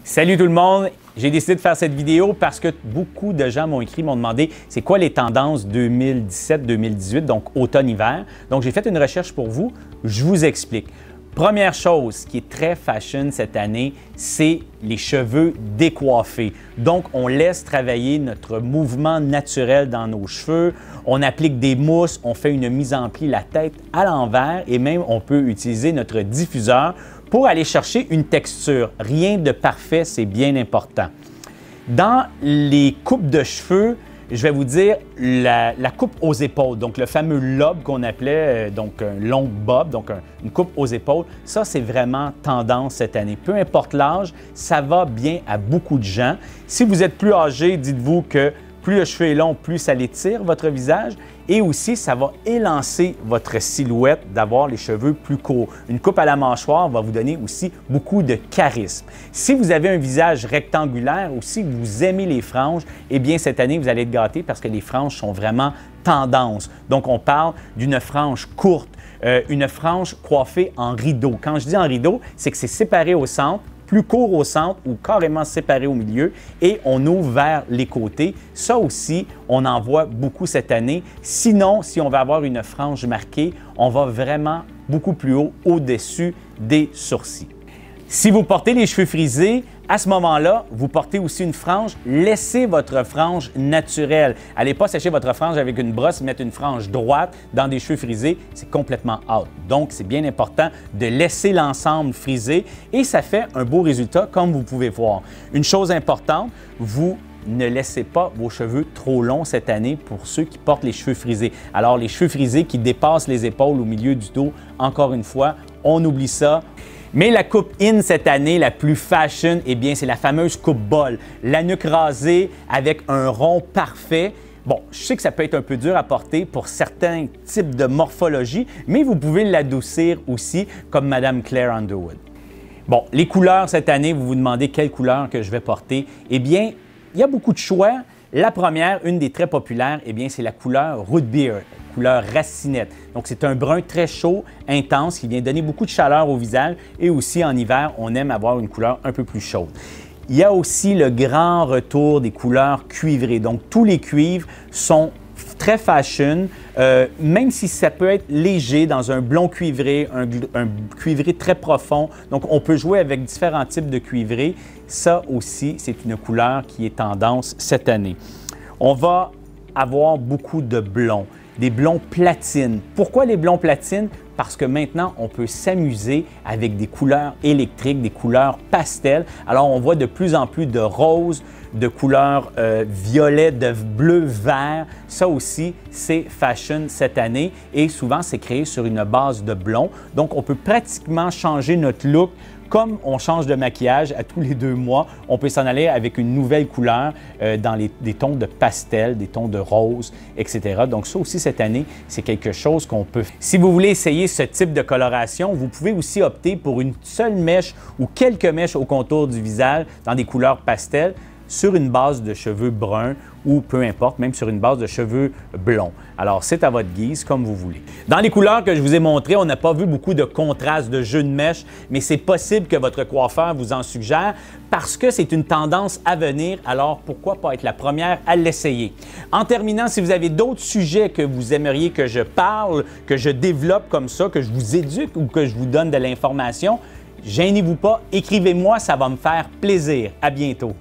Salut tout le monde! J'ai décidé de faire cette vidéo parce que beaucoup de gens m'ont écrit, m'ont demandé c'est quoi les tendances 2017-2018, donc automne-hiver. Donc j'ai fait une recherche pour vous, je vous explique. Première chose qui est très fashion cette année, c'est les cheveux décoiffés. Donc, on laisse travailler notre mouvement naturel dans nos cheveux, on applique des mousses, on fait une mise en pli la tête à l'envers et même on peut utiliser notre diffuseur pour aller chercher une texture. Rien de parfait, c'est bien important. Dans les coupes de cheveux, je vais vous dire la coupe aux épaules, donc le fameux lobe qu'on appelait donc un long bob, donc une coupe aux épaules, ça c'est vraiment tendance cette année. Peu importe l'âge, ça va bien à beaucoup de gens. Si vous êtes plus âgé, dites-vous que plus le cheveu est long, plus ça l'étire votre visage et aussi ça va élancer votre silhouette d'avoir les cheveux plus courts. Une coupe à la mâchoire va vous donner aussi beaucoup de charisme. Si vous avez un visage rectangulaire ou si vous aimez les franges, eh bien cette année vous allez être gâté parce que les franges sont vraiment tendance. Donc on parle d'une frange courte, une frange coiffée en rideau. Quand je dis en rideau, c'est que c'est séparé au centre, plus court au centre ou carrément séparé au milieu et on ouvre vers les côtés. Ça aussi, on en voit beaucoup cette année. Sinon, si on veut avoir une frange marquée, on va vraiment beaucoup plus haut au-dessus des sourcils. Si vous portez les cheveux frisés, à ce moment-là, vous portez aussi une frange. Laissez votre frange naturelle. Allez pas sécher votre frange avec une brosse, mettre une frange droite dans des cheveux frisés, c'est complètement out. Donc, c'est bien important de laisser l'ensemble frisé et ça fait un beau résultat comme vous pouvez voir. Une chose importante, vous ne laissez pas vos cheveux trop longs cette année pour ceux qui portent les cheveux frisés. Alors, les cheveux frisés qui dépassent les épaules au milieu du dos, encore une fois, on oublie ça. Mais la coupe in cette année, la plus fashion, eh bien, c'est la fameuse coupe bol. La nuque rasée avec un rond parfait. Bon, je sais que ça peut être un peu dur à porter pour certains types de morphologie, mais vous pouvez l'adoucir aussi comme Madame Claire Underwood. Bon, les couleurs cette année, vous vous demandez quelle couleur que je vais porter. Eh bien, il y a beaucoup de choix. La première, une des très populaires, eh bien, c'est la couleur Root Beer, couleur racinette. Donc, c'est un brun très chaud, intense, qui vient donner beaucoup de chaleur au visage et aussi en hiver, on aime avoir une couleur un peu plus chaude. Il y a aussi le grand retour des couleurs cuivrées. Donc, tous les cuivres sont très fashion, même si ça peut être léger dans un blond cuivré, un cuivré très profond. Donc, on peut jouer avec différents types de cuivrés. Ça aussi, c'est une couleur qui est tendance cette année. On va avoir beaucoup de blonds, des blonds platine. Pourquoi les blonds platine? Parce que maintenant, on peut s'amuser avec des couleurs électriques, des couleurs pastel. Alors, on voit de plus en plus de roses, de couleurs violet, de bleu, vert. Ça aussi, c'est fashion cette année et souvent, c'est créé sur une base de blond. Donc, on peut pratiquement changer notre look comme on change de maquillage à tous les 2 mois, on peut s'en aller avec une nouvelle couleur dans des tons de pastel, des tons de rose, etc. Donc ça aussi, cette année, c'est quelque chose qu'on peut faire. Si vous voulez essayer ce type de coloration, vous pouvez aussi opter pour une seule mèche ou quelques mèches au contour du visage dans des couleurs pastel sur une base de cheveux bruns ou peu importe, même sur une base de cheveux blonds. Alors, c'est à votre guise, comme vous voulez. Dans les couleurs que je vous ai montrées, on n'a pas vu beaucoup de contraste, de jeu de mèche, mais c'est possible que votre coiffeur vous en suggère parce que c'est une tendance à venir, alors pourquoi pas être la première à l'essayer. En terminant, si vous avez d'autres sujets que vous aimeriez que je parle, que je développe comme ça, que je vous éduque ou que je vous donne de l'information, gênez-vous pas, écrivez-moi, ça va me faire plaisir. À bientôt.